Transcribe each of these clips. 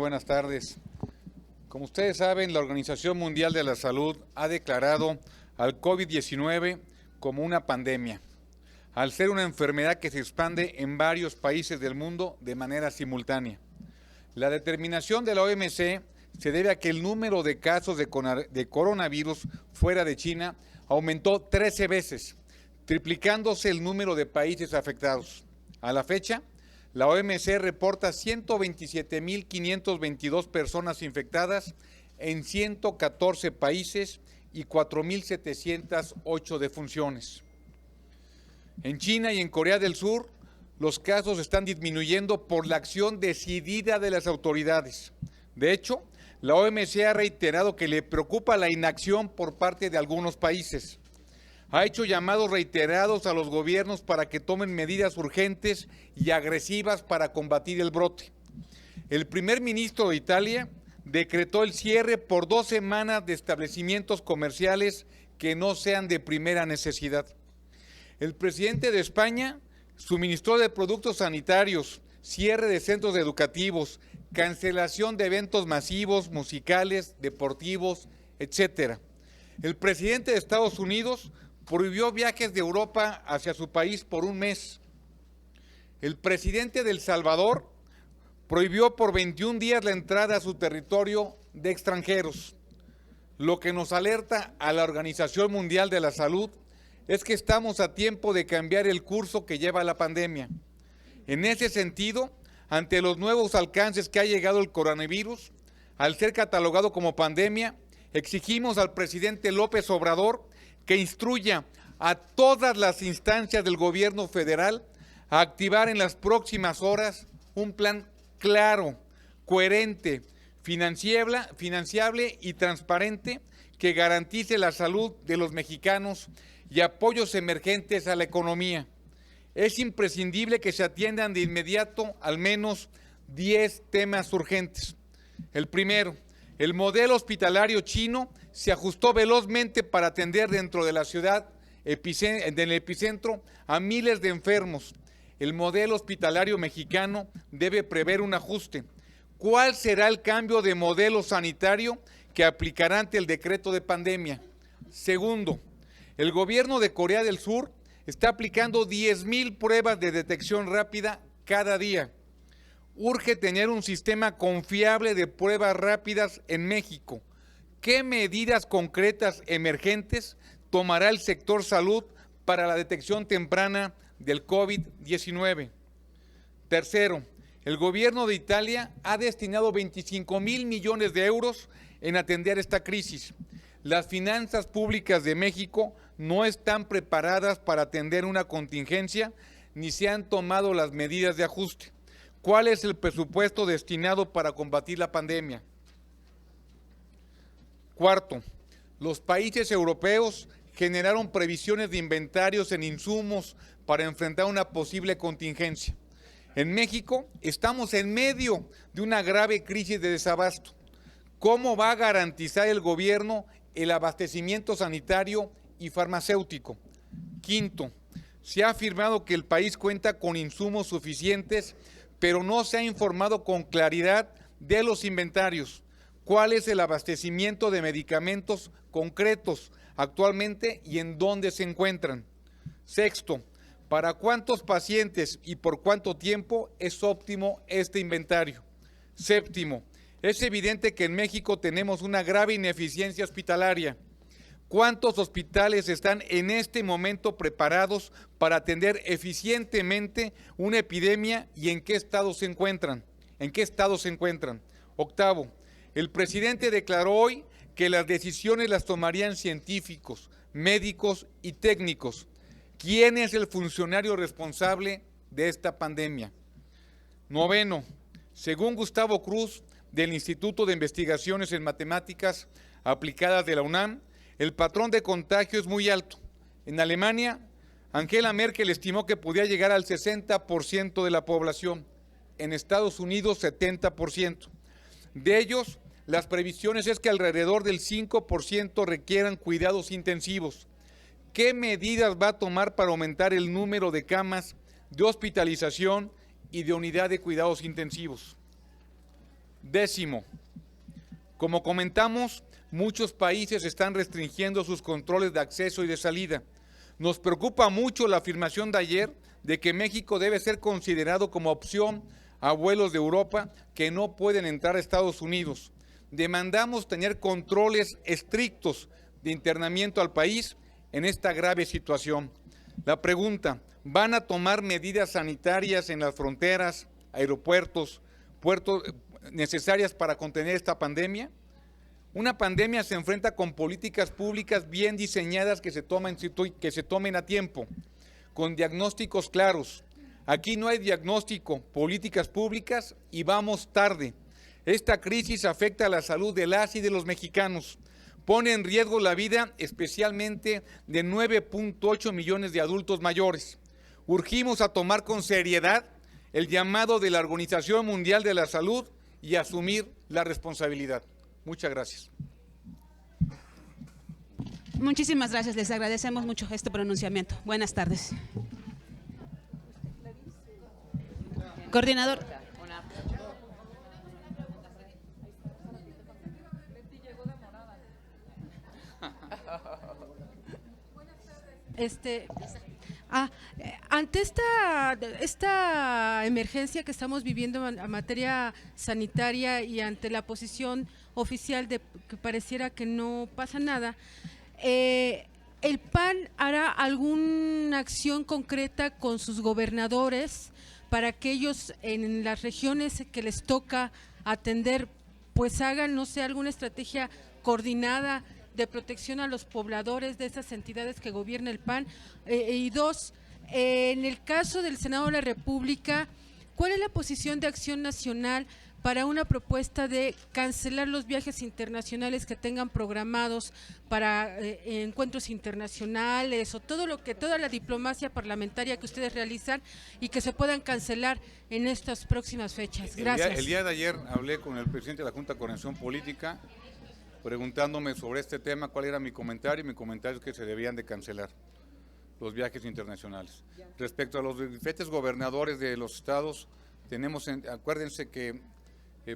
buenas tardes. Como ustedes saben, la Organización Mundial de la Salud ha declarado al COVID-19 como una pandemia, al ser una enfermedad que se expande en varios países del mundo de manera simultánea. La determinación de la OMC se debe a que el número de casos de coronavirus fuera de China aumentó 13 veces, triplicándose el número de países afectados. A la fecha, la OMC reporta 127.522 personas infectadas en 114 países y 4.708 defunciones. En China y en Corea del Sur, los casos están disminuyendo por la acción decidida de las autoridades. De hecho, la OMC ha reiterado que le preocupa la inacción por parte de algunos países. Ha hecho llamados reiterados a los gobiernos para que tomen medidas urgentes y agresivas para combatir el brote. El primer ministro de Italia decretó el cierre por 2 semanas de establecimientos comerciales que no sean de primera necesidad. El presidente de España suministró de productos sanitarios, cierre de centros educativos, cancelación de eventos masivos, musicales, deportivos, etc. El presidente de Estados Unidos prohibió viajes de Europa hacia su país por 1 mes. El presidente de El Salvador prohibió por 21 días la entrada a su territorio de extranjeros. Lo que nos alerta a la Organización Mundial de la Salud es que estamos a tiempo de cambiar el curso que lleva la pandemia. En ese sentido, ante los nuevos alcances que ha llegado el coronavirus, al ser catalogado como pandemia, exigimos al presidente López Obrador que instruya a todas las instancias del gobierno federal a activar en las próximas horas un plan claro, coherente, financiable y transparente que garantice la salud de los mexicanos y apoyos emergentes a la economía. Es imprescindible que se atiendan de inmediato al menos 10 temas urgentes. El primero, el modelo hospitalario chino se ajustó velozmente para atender dentro de la ciudad, del epicentro, a miles de enfermos. El modelo hospitalario mexicano debe prever un ajuste. ¿Cuál será el cambio de modelo sanitario que aplicará ante el decreto de pandemia? Segundo, el gobierno de Corea del Sur está aplicando 10,000 pruebas de detección rápida cada día. Urge tener un sistema confiable de pruebas rápidas en México. ¿Qué medidas concretas emergentes tomará el sector salud para la detección temprana del COVID-19? Tercero, el gobierno de Italia ha destinado 25,000 millones de euros en atender esta crisis. Las finanzas públicas de México no están preparadas para atender una contingencia ni se han tomado las medidas de ajuste. ¿Cuál es el presupuesto destinado para combatir la pandemia? Cuarto, los países europeos generaron previsiones de inventarios en insumos para enfrentar una posible contingencia. En México estamos en medio de una grave crisis de desabasto. ¿Cómo va a garantizar el gobierno el abastecimiento sanitario y farmacéutico? Quinto, se ha afirmado que el país cuenta con insumos suficientes, pero no se ha informado con claridad de los inventarios. ¿Cuál es el abastecimiento de medicamentos concretos actualmente y en dónde se encuentran? Sexto, ¿para cuántos pacientes y por cuánto tiempo es óptimo este inventario? Séptimo, es evidente que en México tenemos una grave ineficiencia hospitalaria. ¿Cuántos hospitales están en este momento preparados para atender eficientemente una epidemia y en qué estado se encuentran? Octavo, el presidente declaró hoy que las decisiones las tomarían científicos, médicos y técnicos. ¿Quién es el funcionario responsable de esta pandemia? Noveno, según Gustavo Cruz, del Instituto de Investigaciones en Matemáticas Aplicadas de la UNAM, el patrón de contagio es muy alto. En Alemania, Angela Merkel estimó que podía llegar al 60% de la población. En Estados Unidos, 70%. De ellos, las previsiones es que alrededor del 5% requieran cuidados intensivos. ¿Qué medidas va a tomar para aumentar el número de camas de hospitalización y de unidad de cuidados intensivos? Décimo, como comentamos, muchos países están restringiendo sus controles de acceso y de salida. Nos preocupa mucho la afirmación de ayer de que México debe ser considerado como opción a vuelos de Europa que no pueden entrar a Estados Unidos. Demandamos tener controles estrictos de internamiento al país en esta grave situación. La pregunta, ¿van a tomar medidas sanitarias en las fronteras, aeropuertos, puertos necesarias para contener esta pandemia? Una pandemia se enfrenta con políticas públicas bien diseñadas que se tomen a tiempo, con diagnósticos claros. Aquí no hay diagnóstico, políticas públicas y vamos tarde. Esta crisis afecta a la salud de las y de los mexicanos. Pone en riesgo la vida especialmente de 9.8 millones de adultos mayores. Urgimos a tomar con seriedad el llamado de la Organización Mundial de la Salud y asumir la responsabilidad. Muchas gracias. Muchísimas gracias, les agradecemos mucho este pronunciamiento. Buenas tardes. Coordinador. Ante esta emergencia que estamos viviendo en materia sanitaria y ante la posición oficial de que pareciera que no pasa nada, ¿el PAN hará alguna acción concreta con sus gobernadores para que ellos en las regiones que les toca atender, pues hagan, no sé, alguna estrategia coordinada de protección a los pobladores de esas entidades que gobierna el PAN? Y dos, en el caso del Senado de la República, ¿cuál es la posición de Acción Nacional para una propuesta de cancelar los viajes internacionales que tengan programados para encuentros internacionales o toda la diplomacia parlamentaria que ustedes realizan y que se puedan cancelar en estas próximas fechas? Gracias. El día de ayer hablé con el presidente de la Junta de Coordinación Política preguntándome sobre este tema, cuál era mi comentario, y mi comentario es que se debían de cancelar los viajes internacionales. Respecto a los diferentes gobernadores de los estados, acuérdense que,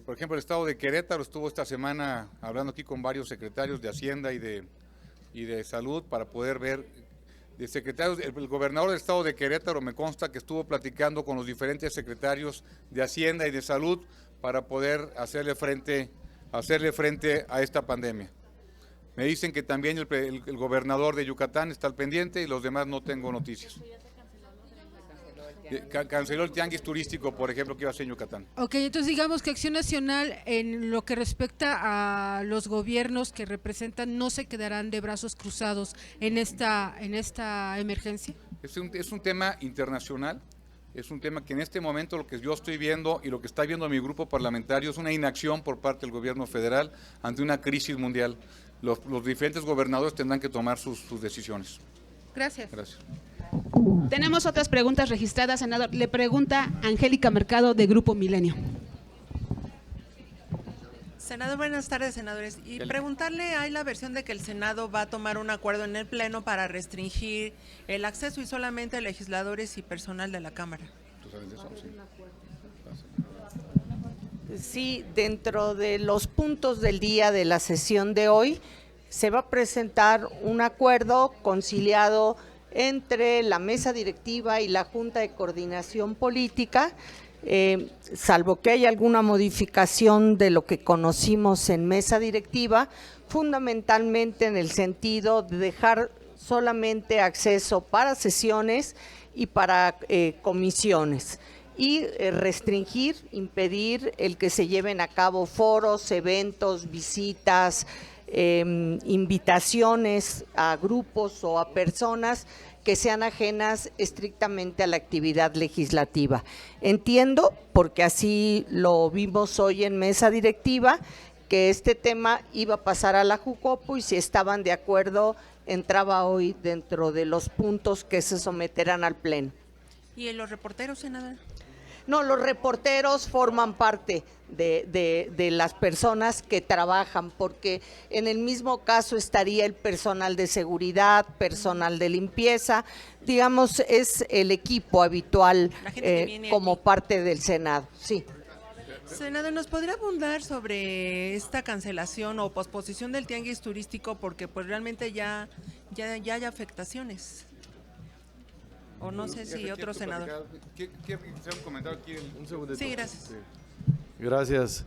por ejemplo, el estado de Querétaro estuvo esta semana hablando aquí con varios secretarios de Hacienda y de Salud para poder ver, de secretarios, el gobernador del estado de Querétaro me consta que estuvo platicando con los diferentes secretarios de Hacienda y de Salud para poder hacerle frente a esta pandemia. Me dicen que también el gobernador de Yucatán está al pendiente y los demás no tengo noticias. Canceló el tianguis turístico, por ejemplo, que iba a ser en Yucatán. Ok, entonces digamos que Acción Nacional, en lo que respecta a los gobiernos que representan, no se quedarán de brazos cruzados en esta emergencia. Es un tema internacional. Es un tema que en este momento lo que yo estoy viendo y lo que está viendo mi grupo parlamentario es una inacción por parte del gobierno federal ante una crisis mundial. Los diferentes gobernadores tendrán que tomar sus decisiones. Gracias. Gracias. Tenemos otras preguntas registradas, senador. Le pregunta Angélica Mercado, de Grupo Milenio. Senador, buenas tardes, senadores. Y preguntarle, hay la versión de que el Senado va a tomar un acuerdo en el Pleno para restringir el acceso y solamente legisladores y personal de la Cámara. ¿Tú sabes de eso? Sí. Sí, dentro de los puntos del día de la sesión de hoy se va a presentar un acuerdo conciliado entre la mesa directiva y la Junta de Coordinación Política, salvo que haya alguna modificación de lo que conocimos en mesa directiva, fundamentalmente en el sentido de dejar solamente acceso para sesiones y para comisiones, y restringir, impedir el que se lleven a cabo foros, eventos, visitas, invitaciones a grupos o a personas que sean ajenas estrictamente a la actividad legislativa. Entiendo, porque así lo vimos hoy en mesa directiva, que este tema iba a pasar a la Jucopo y si estaban de acuerdo entraba hoy dentro de los puntos que se someterán al Pleno. ¿Y los reporteros, senadora? No, los reporteros forman parte de las personas que trabajan, porque en el mismo caso estaría el personal de seguridad, personal de limpieza, digamos, es el equipo habitual como parte del Senado. Sí. Senador, ¿nos podría abundar sobre esta cancelación o posposición del tianguis turístico? Porque pues realmente ya hay afectaciones. O no sé si otro senador. ¿Quiere hacer un comentario aquí? Un segundito. Sí, gracias. Sí. Gracias.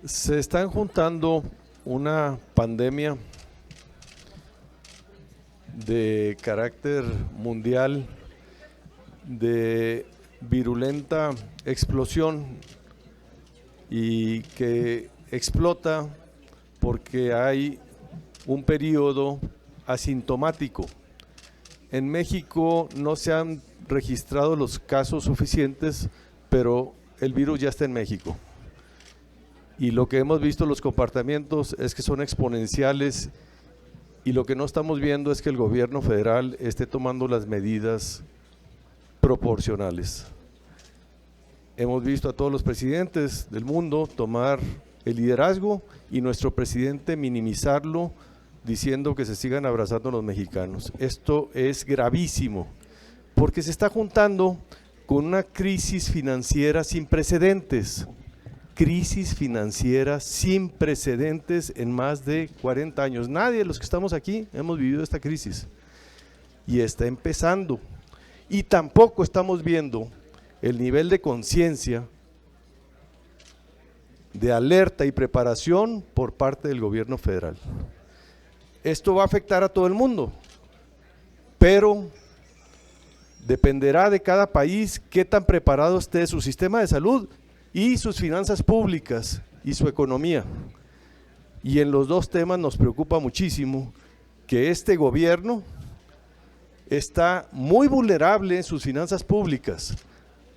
Se están juntando una pandemia de carácter mundial, de virulenta explosión y que explota porque hay un periodo asintomático. En México no se han registrado los casos suficientes, pero el virus ya está en México. Y lo que hemos visto, los comportamientos, es que son exponenciales y lo que no estamos viendo es que el gobierno federal esté tomando las medidas proporcionales. Hemos visto a todos los presidentes del mundo tomar el liderazgo y nuestro presidente minimizarlo diciendo que se sigan abrazando los mexicanos. Esto es gravísimo porque se está juntando con una crisis financiera sin precedentes. Crisis financiera sin precedentes en más de 40 años. Nadie de los que estamos aquí hemos vivido esta crisis y está empezando. Y tampoco estamos viendo el nivel de conciencia, de alerta y preparación por parte del gobierno federal. Esto va a afectar a todo el mundo, pero dependerá de cada país qué tan preparado esté su sistema de salud y sus finanzas públicas y su economía. Y en los dos temas nos preocupa muchísimo que este gobierno está muy vulnerable en sus finanzas públicas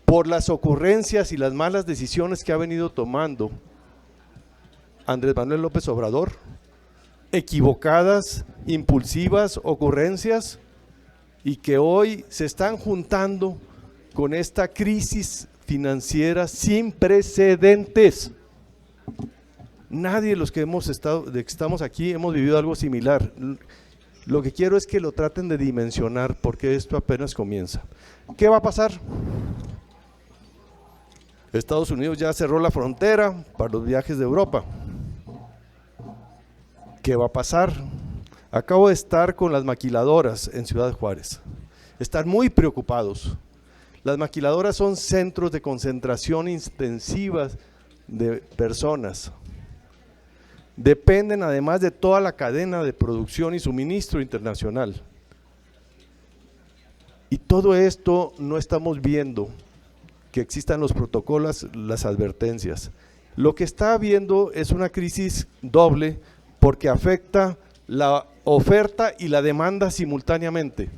por las ocurrencias y las malas decisiones que ha venido tomando Andrés Manuel López Obrador, equivocadas, impulsivas ocurrencias y que hoy se están juntando con esta crisis financiera sin precedentes. Nadie de los que estamos aquí hemos vivido algo similar. Lo que quiero es que lo traten de dimensionar porque esto apenas comienza. ¿Qué va a pasar? Estados Unidos ya cerró la frontera para los viajes de Europa. ¿Qué va a pasar? Acabo de estar con las maquiladoras en Ciudad Juárez. Están muy preocupados. Las maquiladoras son centros de concentración intensivas de personas. Dependen además de toda la cadena de producción y suministro internacional. Y todo esto no estamos viendo que existan los protocolos, las advertencias. Lo que está habiendo es una crisis doble porque afecta la oferta y la demanda simultáneamente.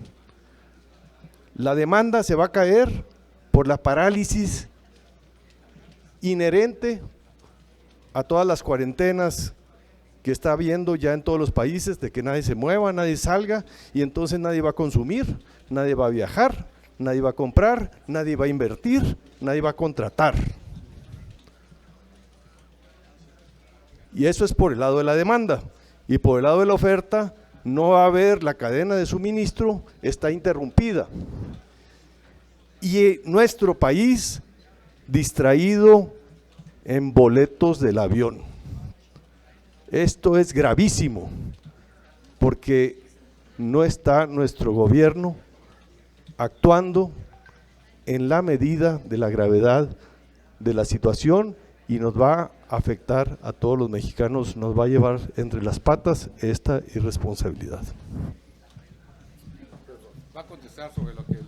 La demanda se va a caer por la parálisis inherente a todas las cuarentenas que está habiendo ya en todos los países, de que nadie se mueva, nadie salga, y entonces nadie va a consumir, nadie va a viajar, nadie va a comprar, nadie va a invertir, nadie va a contratar. Y eso es por el lado de la demanda. Y por el lado de la oferta, no va a haber, la cadena de suministro está interrumpida. Y nuestro país distraído en boletos del avión. Esto es gravísimo, porque no está nuestro gobierno actuando en la medida de la gravedad de la situación y nos va a afectar a todos los mexicanos, nos va a llevar entre las patas esta irresponsabilidad. Va a contestar sobre lo que…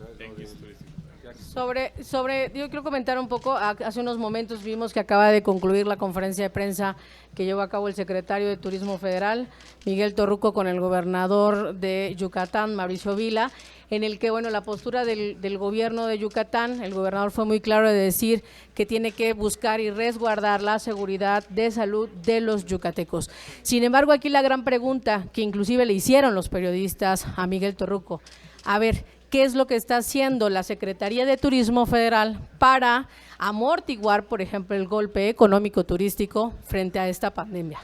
Yo quiero comentar un poco, hace unos momentos vimos que acaba de concluir la conferencia de prensa que llevó a cabo el secretario de Turismo Federal, Miguel Torruco, con el gobernador de Yucatán, Mauricio Vila, en el que, bueno, la postura del gobierno de Yucatán, el gobernador fue muy claro de decir que tiene que buscar y resguardar la seguridad de salud de los yucatecos. Sin embargo, aquí la gran pregunta que inclusive le hicieron los periodistas a Miguel Torruco, a ver, ¿qué es lo que está haciendo la Secretaría de Turismo Federal para amortiguar, por ejemplo, el golpe económico turístico frente a esta pandemia?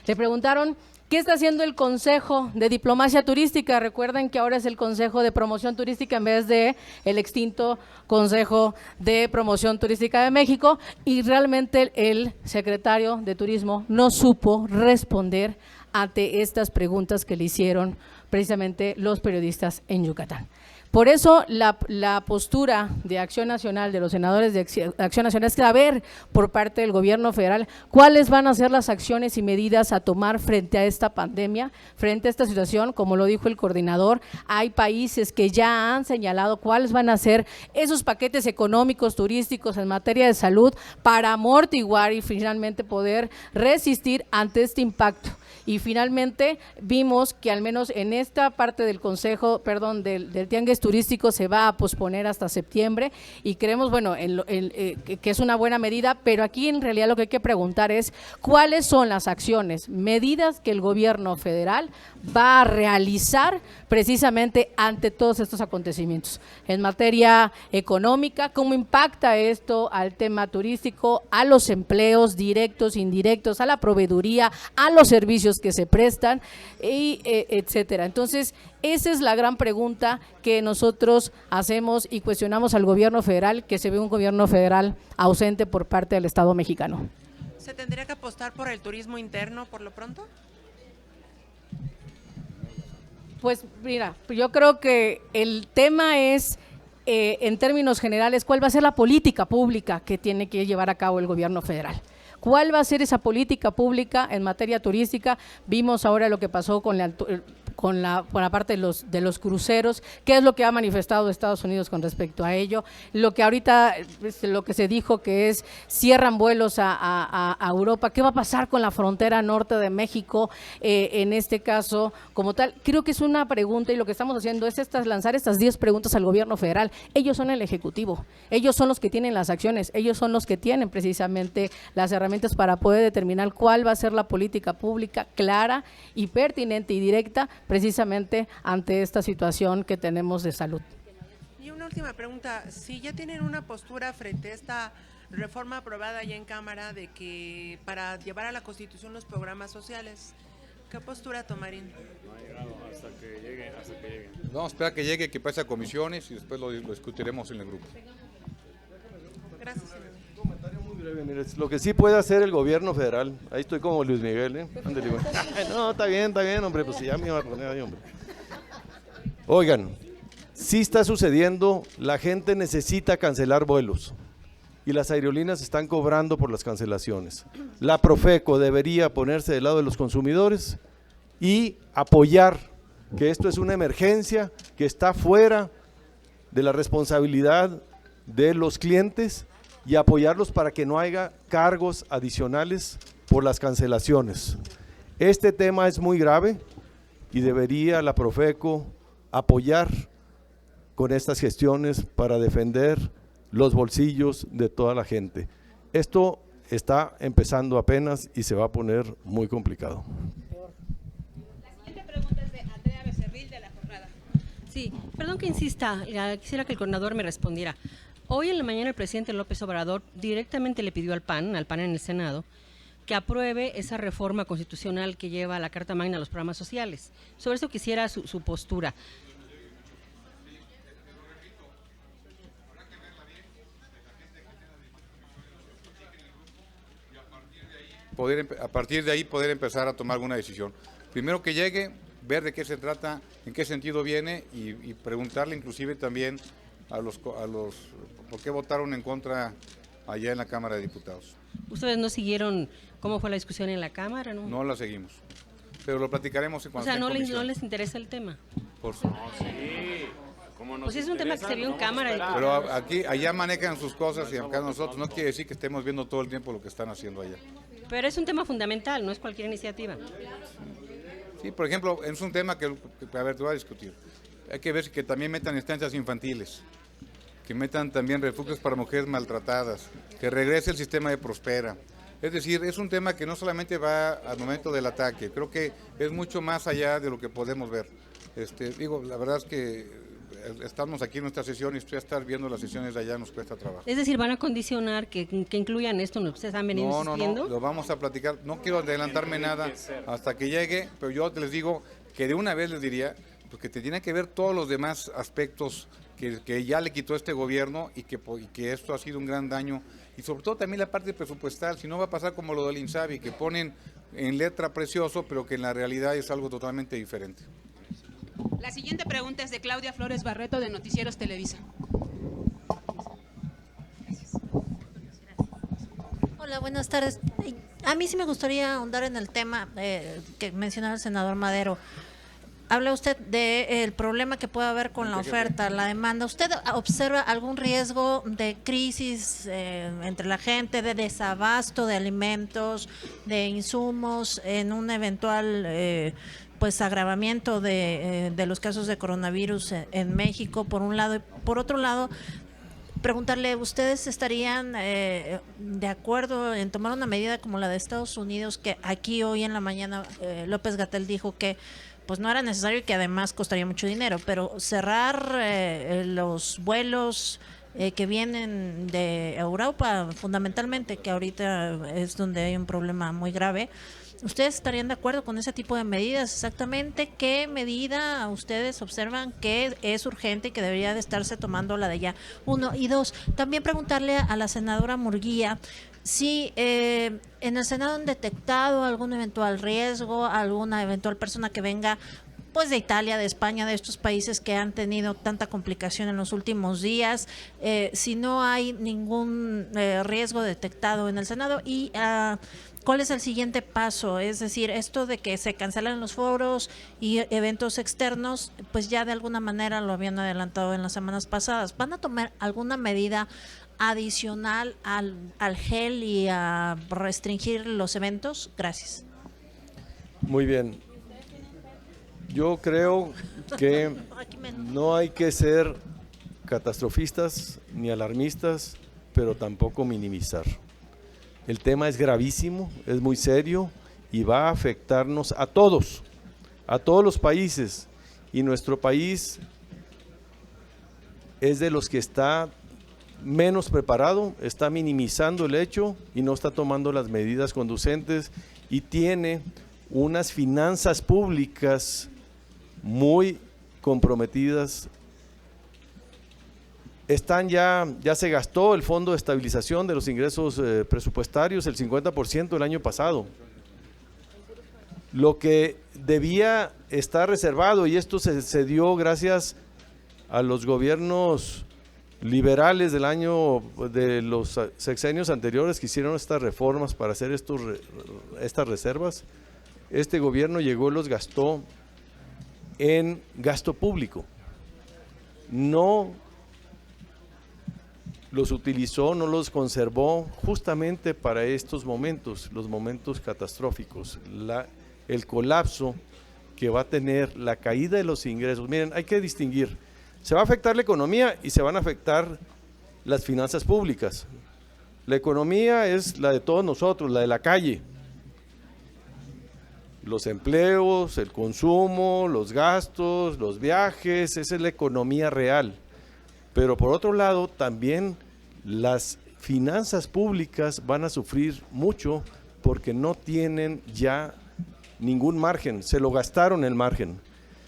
Le preguntaron ¿Qué está haciendo el Consejo de Diplomacia Turística? Recuerden que ahora es el Consejo de Promoción Turística en vez de el extinto Consejo de Promoción Turística de México, y realmente el secretario de Turismo no supo responder ante estas preguntas que le hicieron precisamente los periodistas en Yucatán. Por eso la postura de Acción Nacional, de los senadores de Acción Nacional, es saber por parte del gobierno federal cuáles van a ser las acciones y medidas a tomar frente a esta pandemia, frente a esta situación. Como lo dijo el coordinador, hay países que ya han señalado cuáles van a ser esos paquetes económicos, turísticos en materia de salud para amortiguar y finalmente poder resistir ante este impacto. Y finalmente vimos que al menos en esta parte del consejo, del tianguis turístico se va a posponer hasta septiembre, y creemos, bueno, que es una buena medida, pero aquí en realidad lo que hay que preguntar es cuáles son las acciones, medidas que el gobierno federal va a realizar precisamente ante todos estos acontecimientos. En materia económica, ¿cómo impacta esto al tema turístico, a los empleos directos, indirectos, a la proveeduría, a los servicios que se prestan, y etcétera? Entonces, esa es la gran pregunta que nosotros hacemos y cuestionamos al gobierno federal, que se ve un gobierno federal ausente por parte del Estado mexicano. ¿Se tendría que apostar por el turismo interno por lo pronto? Pues mira, yo creo que el tema es, en términos generales, cuál va a ser la política pública que tiene que llevar a cabo el gobierno federal. ¿Cuál va a ser esa política pública en materia turística? Vimos ahora lo que pasó con la parte de los cruceros, qué es lo que ha manifestado Estados Unidos con respecto a ello, lo que ahorita, lo que se dijo que es cierran vuelos a Europa, qué va a pasar con la frontera norte de México, en este caso como tal. Creo que es una pregunta, y lo que estamos haciendo es lanzar estas 10 preguntas al gobierno federal. Ellos son el ejecutivo, ellos son los que tienen las acciones, ellos son los que tienen precisamente las herramientas para poder determinar cuál va a ser la política pública clara y pertinente y directa precisamente ante esta situación que tenemos de salud. Y una última pregunta, si ya tienen una postura frente a esta reforma aprobada ya en Cámara de que para llevar a la Constitución los programas sociales, ¿qué postura tomarían? No ha llegado hasta que llegue. Vamos a esperar que llegue, que pase a comisiones y después lo discutiremos en el grupo. Gracias, senador. Comentario muy breve, mire, lo que sí puede hacer el gobierno federal, ahí estoy como Luis Miguel, ándale, güey. No, está bien, hombre, pues ya me iba a poner ahí, hombre. Oigan, sí está sucediendo, la gente necesita cancelar vuelos y las aerolíneas están cobrando por las cancelaciones. La Profeco debería ponerse del lado de los consumidores y apoyar que esto es una emergencia que está fuera de la responsabilidad de los clientes, y apoyarlos para que no haya cargos adicionales por las cancelaciones. Este tema es muy grave y debería la Profeco apoyar con estas gestiones para defender los bolsillos de toda la gente. Esto está empezando apenas y se va a poner muy complicado. La siguiente pregunta es de Andrea Becerril, de La Jornada. Sí, perdón que insista, quisiera que el coordinador me respondiera. Hoy en la mañana el presidente López Obrador directamente le pidió al PAN en el Senado, que apruebe esa reforma constitucional que lleva la Carta Magna a los programas sociales. Sobre eso quisiera su postura. A partir de ahí poder empezar a tomar alguna decisión. Primero que llegue, ver de qué se trata, en qué sentido viene y preguntarle inclusive también a los por qué votaron en contra allá en la Cámara de Diputados. ¿Ustedes no siguieron cómo fue la discusión en la Cámara? No la seguimos, pero lo platicaremos en cuanto no les interesa el tema. Por supuesto. Pues es un tema que se vio en Cámara. Pero allá manejan sus cosas y acá nosotros, no quiere decir que estemos viendo todo el tiempo lo que están haciendo allá. Pero es un tema fundamental, no es cualquier iniciativa. Sí, por ejemplo, es un tema que a ver, te voy a discutir. Hay que ver que también metan estancias infantiles, que metan también refugios para mujeres maltratadas, que regrese el sistema de Prospera. Es decir, es un tema que no solamente va al momento del ataque, creo que es mucho más allá de lo que podemos ver. La verdad es que estamos aquí en nuestra sesión y usted estar viendo las sesiones de allá nos cuesta trabajo. Es decir, van a condicionar que incluyan esto, ¿no? Ustedes han venido insistiendo. No, lo vamos a platicar. No quiero adelantarme nada hasta que llegue, pero yo les digo que de una vez les diría, porque te tiene que ver todos los demás aspectos que ya le quitó este gobierno y que esto ha sido un gran daño. Y sobre todo también la parte presupuestal, si no va a pasar como lo del INSABI, que ponen en letra precioso, pero que en la realidad es algo totalmente diferente. La siguiente pregunta es de Claudia Flores Barreto, de Noticieros Televisa. Hola, buenas tardes. A mí sí me gustaría ahondar en el tema que mencionaba el senador Madero. Habla usted del problema que puede haber con la oferta, la demanda. ¿Usted observa algún riesgo de crisis entre la gente, de desabasto de alimentos, de insumos, en un eventual pues agravamiento de los casos de coronavirus en México, por un lado? Y por otro lado, preguntarle, ¿ustedes estarían de acuerdo en tomar una medida como la de Estados Unidos, que aquí hoy en la mañana López-Gatell dijo que pues no era necesario y que además costaría mucho dinero, pero cerrar los vuelos que vienen de Europa fundamentalmente, que ahorita es donde hay un problema muy grave? ¿Ustedes estarían de acuerdo con ese tipo de medidas? Exactamente, ¿qué medida ustedes observan que es urgente y que debería de estarse tomando la de ya? 1 y 2, también preguntarle a la senadora Murguía si en el Senado han detectado algún eventual riesgo, alguna eventual persona que venga pues de Italia, de España, de estos países que han tenido tanta complicación en los últimos días, si no hay ningún riesgo detectado en el Senado. Y ¿cuál es el siguiente paso? Es decir, esto de que se cancelan los foros y eventos externos, pues ya de alguna manera lo habían adelantado en las semanas pasadas. ¿Van a tomar alguna medida adicional al gel y a restringir los eventos? Gracias. Muy bien. Yo creo que no hay que ser catastrofistas ni alarmistas, pero tampoco minimizar. El tema es gravísimo, es muy serio y va a afectarnos a todos los países, y nuestro país es de los que está menos preparado, está minimizando el hecho y no está tomando las medidas conducentes, y tiene unas finanzas públicas muy comprometidas. Ya se gastó el Fondo de Estabilización de los Ingresos Presupuestarios, el 50% el año pasado. Lo que debía estar reservado, y esto se dio gracias a los gobiernos liberales de los sexenios anteriores, que hicieron estas reformas para hacer estas reservas. Este gobierno llegó y los gastó en gasto público. No los utilizó, no los conservó justamente para estos momentos, los momentos catastróficos, el colapso que va a tener, la caída de los ingresos. Miren, hay que distinguir, se va a afectar la economía y se van a afectar las finanzas públicas. La economía es la de todos nosotros, la de la calle. Los empleos, el consumo, los gastos, los viajes, esa es la economía real. Pero por otro lado, también las finanzas públicas van a sufrir mucho porque no tienen ya ningún margen, se lo gastaron el margen.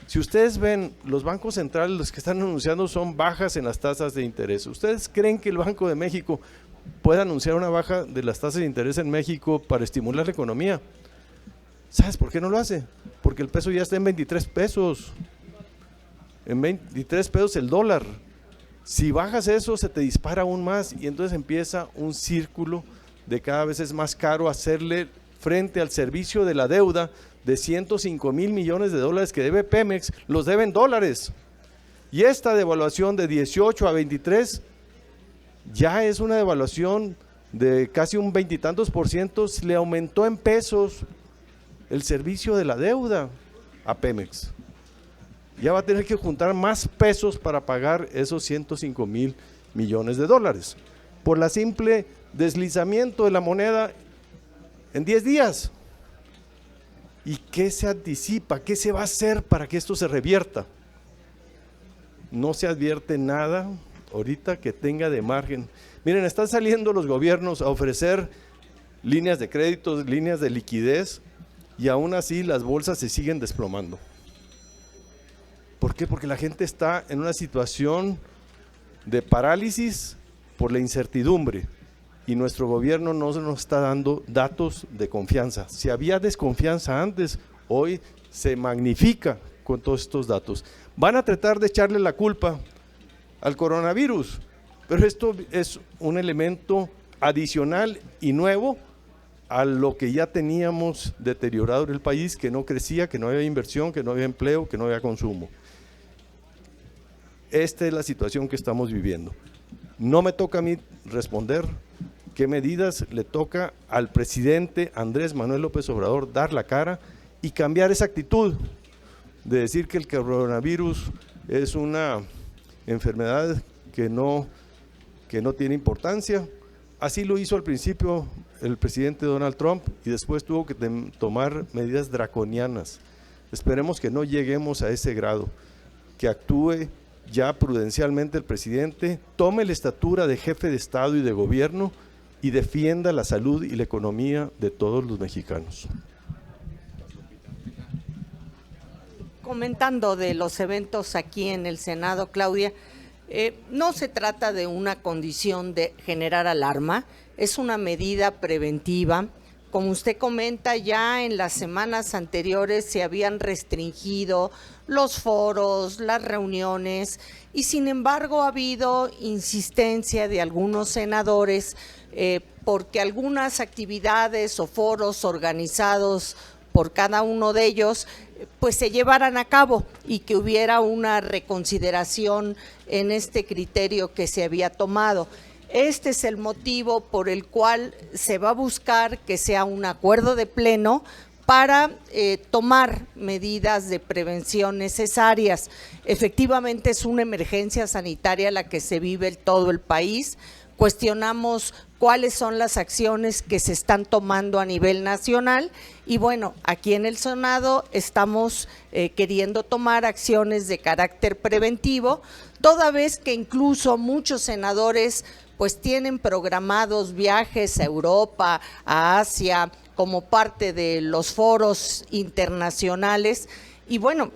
Si ustedes ven, los bancos centrales, los que están anunciando son bajas en las tasas de interés. ¿Ustedes creen que el Banco de México puede anunciar una baja de las tasas de interés en México para estimular la economía? ¿Sabes por qué no lo hace? Porque el peso ya está en 23 pesos. En 23 pesos el dólar. Si bajas eso, se te dispara aún más, y entonces empieza un círculo de cada vez es más caro hacerle frente al servicio de la deuda de 105,000 millones de dólares que debe Pemex, los deben dólares. Y esta devaluación de 18 a 23 ya es una devaluación de casi un 20 y tantos %, le aumentó en pesos el servicio de la deuda a Pemex. Ya va a tener que juntar más pesos para pagar esos 105,000 millones de dólares por la simple deslizamiento de la moneda en 10 días. ¿Y qué se anticipa? ¿Qué se va a hacer para que esto se revierta? no se advierte nada ahorita que tenga de margen. Miren, están saliendo los gobiernos a ofrecer líneas de créditos, líneas de liquidez, y aún así las bolsas se siguen desplomando. ¿Por qué? Porque la gente está en una situación de parálisis por la incertidumbre, y nuestro gobierno no nos está dando datos de confianza. Si había desconfianza antes, hoy se magnifica con todos estos datos. Van a tratar de echarle la culpa al coronavirus, pero esto es un elemento adicional y nuevo a lo que ya teníamos deteriorado en el país, que no crecía, que no había inversión, que no había empleo, que no había consumo. Esta es la situación que estamos viviendo. No me toca a mí responder qué medidas le toca al presidente Andrés Manuel López Obrador dar la cara y cambiar esa actitud de decir que el coronavirus es una enfermedad que no tiene importancia. Así lo hizo al principio el presidente Donald Trump y después tuvo que tomar medidas draconianas. Esperemos que no lleguemos a ese grado, que actúe ya prudencialmente el presidente, tome la estatura de jefe de Estado y de gobierno y defienda la salud y la economía de todos los mexicanos. Comentando de los eventos aquí en el Senado, Claudia, no se trata de una condición de generar alarma, es una medida preventiva. Como usted comenta, ya en las semanas anteriores se habían restringido los foros, las reuniones, y sin embargo ha habido insistencia de algunos senadores porque algunas actividades o foros organizados por cada uno de ellos pues se llevaran a cabo y que hubiera una reconsideración en este criterio que se había tomado. Este es el motivo por el cual se va a buscar que sea un acuerdo de pleno para tomar medidas de prevención necesarias. Efectivamente es una emergencia sanitaria la que se vive en todo el país. Cuestionamos cuáles son las acciones que se están tomando a nivel nacional y bueno, aquí en el Senado estamos queriendo tomar acciones de carácter preventivo, toda vez que incluso muchos senadores pues tienen programados viajes a Europa, a Asia, como parte de los foros internacionales y bueno,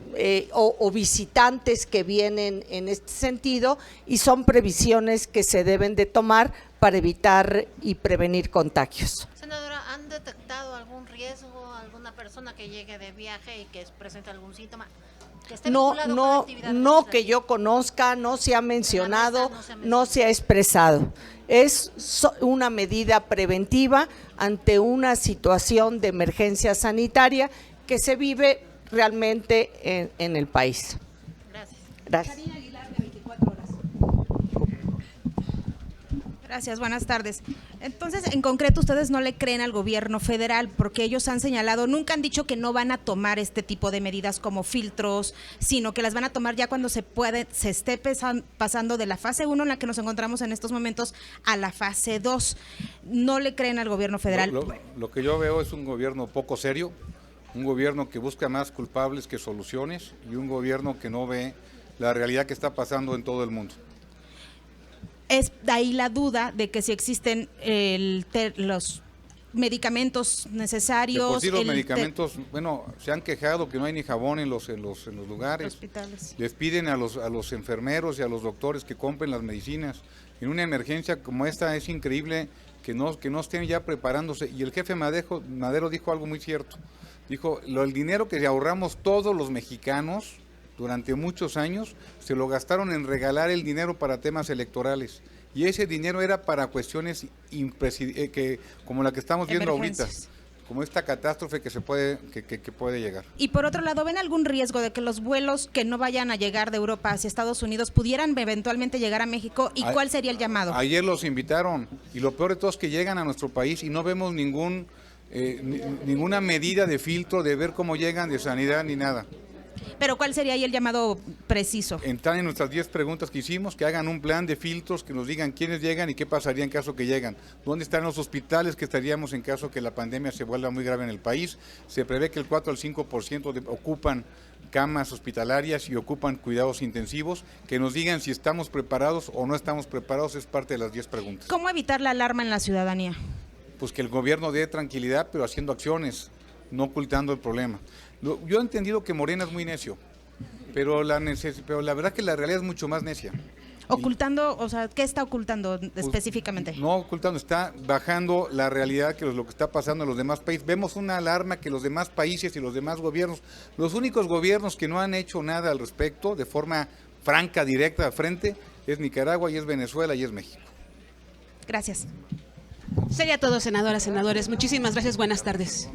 o visitantes que vienen en este sentido y son previsiones que se deben de tomar para evitar y prevenir contagios. Senadora, ¿han detectado algún riesgo, alguna persona que llegue de viaje y que presente algún síntoma? Que esté vinculado con actividades No que yo conozca, no se ha mencionado, no se ha expresado. Es una medida preventiva ante una situación de emergencia sanitaria que se vive realmente en el país. Gracias. Gracias. Gracias, buenas tardes. Entonces, en concreto, ustedes no le creen al gobierno federal porque ellos han señalado, nunca han dicho que no van a tomar este tipo de medidas como filtros, sino que las van a tomar ya cuando se esté pasando de la fase 1 en la que nos encontramos en estos momentos a la fase 2. ¿No le creen al gobierno federal? Lo que yo veo es un gobierno poco serio, un gobierno que busca más culpables que soluciones y un gobierno que no ve la realidad que está pasando en todo el mundo. Es de ahí la duda de que si existen los medicamentos necesarios. De por sí los medicamentos, bueno, se han quejado que no hay ni jabón en los lugares. Hospitales. Les piden a los enfermeros y a los doctores que compren las medicinas. En una emergencia como esta es increíble que no estén ya preparándose. Y el jefe Madero dijo algo muy cierto. Dijo, el dinero que ahorramos todos los mexicanos durante muchos años, se lo gastaron en regalar el dinero para temas electorales. Y ese dinero era para cuestiones como la que estamos viendo ahorita, como esta catástrofe que puede llegar. Y por otro lado, ¿ven algún riesgo de que los vuelos que no vayan a llegar de Europa hacia Estados Unidos pudieran eventualmente llegar a México? ¿Y cuál sería el llamado? Ayer los invitaron, y lo peor de todo es que llegan a nuestro país y no vemos ninguna medida de filtro de ver cómo llegan de sanidad ni nada. Pero ¿cuál sería ahí el llamado preciso? Entrar en nuestras 10 preguntas que hicimos, que hagan un plan de filtros, que nos digan quiénes llegan y qué pasaría en caso que llegan. ¿Dónde están los hospitales que estaríamos en caso que la pandemia se vuelva muy grave en el país? Se prevé que el 4 al 5% ocupan camas hospitalarias y ocupan cuidados intensivos. Que nos digan si estamos preparados o no estamos preparados, es parte de las 10 preguntas. ¿Cómo evitar la alarma en la ciudadanía? Pues que el gobierno dé tranquilidad, pero haciendo acciones, no ocultando el problema. Yo he entendido que Morena es muy necio, pero la verdad que la realidad es mucho más necia. Ocultando, o sea, ¿qué está ocultando específicamente? No ocultando, está bajando la realidad que es lo que está pasando en los demás países. Vemos una alarma que los demás países y los demás gobiernos, los únicos gobiernos que no han hecho nada al respecto de forma franca, directa, de frente, es Nicaragua y es Venezuela y es México. Gracias. Sería todo, senadoras, senadores. Muchísimas gracias. Buenas tardes.